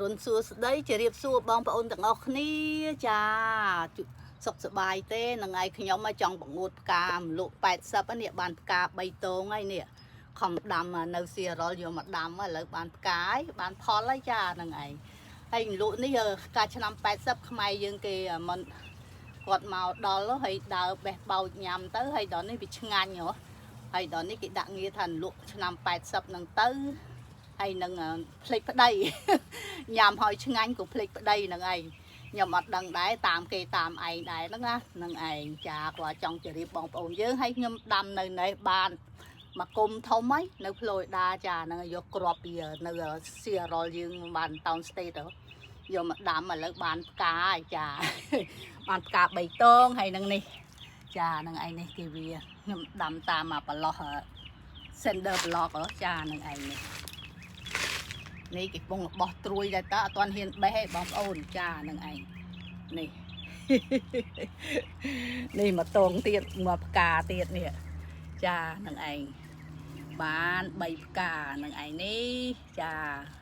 រុនសួស្ដីជម្រាបសួរបងប្អូនទាំងអស់គ្នាចាសុខសប្បាយទេនឹងឯងខ្ញុំមកចង់បង្អួតផ្កាមលក់80នេះបានផ្កា3តងហើយនេះខំដាំនៅសៀរ៉ុលយកមកដាំឥឡូវបានផ្កាហើយបានផលហើយចានឹងឯងហើយលក់នេះផ្កាឆ្នាំ80ខ្មែរយើងគេមិនគាត់មកដល់ហើយដើរបេះបោចញ៉ាំទៅហើយដល់នេះវាឆ្ងាញ់ហ៎ហើយដល់នេះគេដាក់ងារថាលក់ឆ្នាំ80នឹងទៅហើយនឹងផ្លេចប្តីញ៉ាំហើយឆ្ងាញ់ក៏ផ្លេចប្តីនឹងឯងខ្ញុំអត់ដឹងដែរតាមគេតាមឯងដែរហ្នឹងណានឹងឯងចាគាត់ចង់ជម្រាបបងប្អូនយើងហើយខ្ញុំដាំនៅនេះបានមកគុំធំហើយនៅផ្លូរីដាចាហ្នឹងយកគ្រាប់ពីនៅសៀរ៉ុលយើងបានតោនស្តេតយកមកដាំឥឡូវបានផ្កាហើយចាបានផ្កា3តងហើយនឹងនេះចានឹងឯងនេះគេវាខ្ញុំដាំតាមប្រឡោះ Sender Block ចានឹងឯងនេះគេពងរបស់ត្រួយដែរតើអត់ទាន់ហ៊ានបេះទេបងប្អូនចានឹងឯងនេះនេះមកតងទៀតមកផ្កាទៀតនេះចានឹងឯងបាន3ផ្កានឹងឯងនេះចា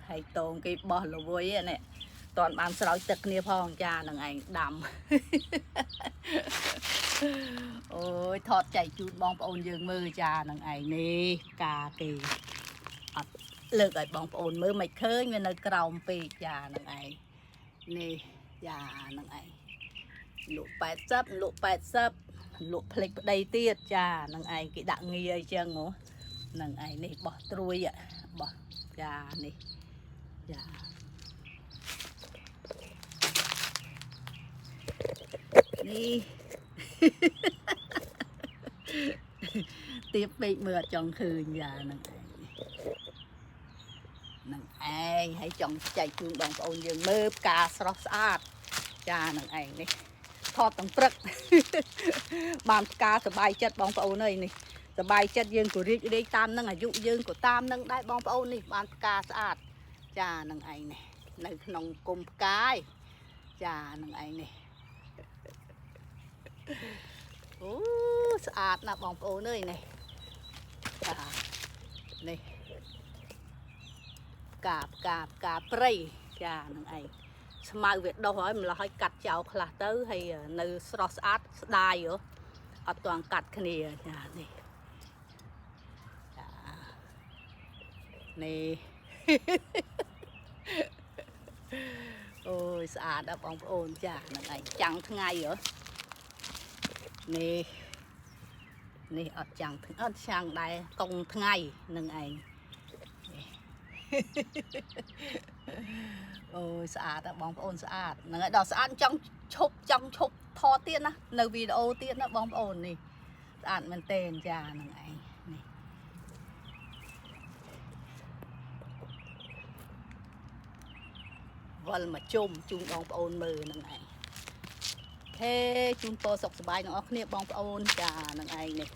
ហើយតងគេបោះលវយនេះតន់បានស្រោចទឹកគ្នាផងចានឹងឯងដាំអូយថតចែកជូនបងប្អូនយើងមើលចានឹងឯងនេះផ្កាគេអត់លើកឲ្យបងប្អូនមើលមិនឃើញវានៅក្រោមពេកចានឹងឯងនេះចានឹងឯងលក់80លក់80លក់ផ្លេចប្តីទៀតចានឹងឯងគេដាក់ងារអីចឹងហ៎នឹងឯងនេះបោះត្រួយបោះចានេះចានេះទៀបពេកមើលអត់ចង់ឃើញចានឹងឯងនឹងឯងហើយចង់ចែកជូនបងប្អូនយើងមើលផ្កាស្រស់ស្អាតចានឹងឯងនេះថតទាំងព្រឹកបានផ្កាសบายចិត្តបងប្អូនអើយនេះសบายចិត្តយើងក៏រីករាយតាមនឹងអាយុយើងក៏តាមនឹងដែរបងប្អូននេះបានផ្កាស្អាតចានឹងឯងនេះនៅក្នុងគុំផ្កាយចានឹងឯងនេះអូស្អាតណាស់បងប្អូនអើយនេះចានេះផ្កាព្រៃចានឹងឯងស្មៅវាដុះហើយម្ល៉េះឲ្យកាត់ចោលខ្លះទៅហើយនៅស្រស់ស្អាតស្ដាយអត់ទាន់កាត់គ្នាចានេះចានេះអូយស្អាតណាស់បងប្អូនចានឹងឯងចាំងថ្ងៃនេះអត់ចាំងអត់ចាំងដែរកុងថ្ងៃនឹងឯងអូយស្អាតបងប្អូនស្អាតហ្នឹងហើយដល់ស្អាតចង់ឈប់ថតទៀតណានៅវីដេអូទៀតណាបងប្អូននេះស្អាតមែនទែនចាហ្នឹងឯងនេះវល់មកជុំជូនបងប្អូនមើលហ្នឹងឯងហេជូនពរសុខសប្បាយទាំងអស់គ្នាបងប្អូនចាហ្នឹងឯងនេះ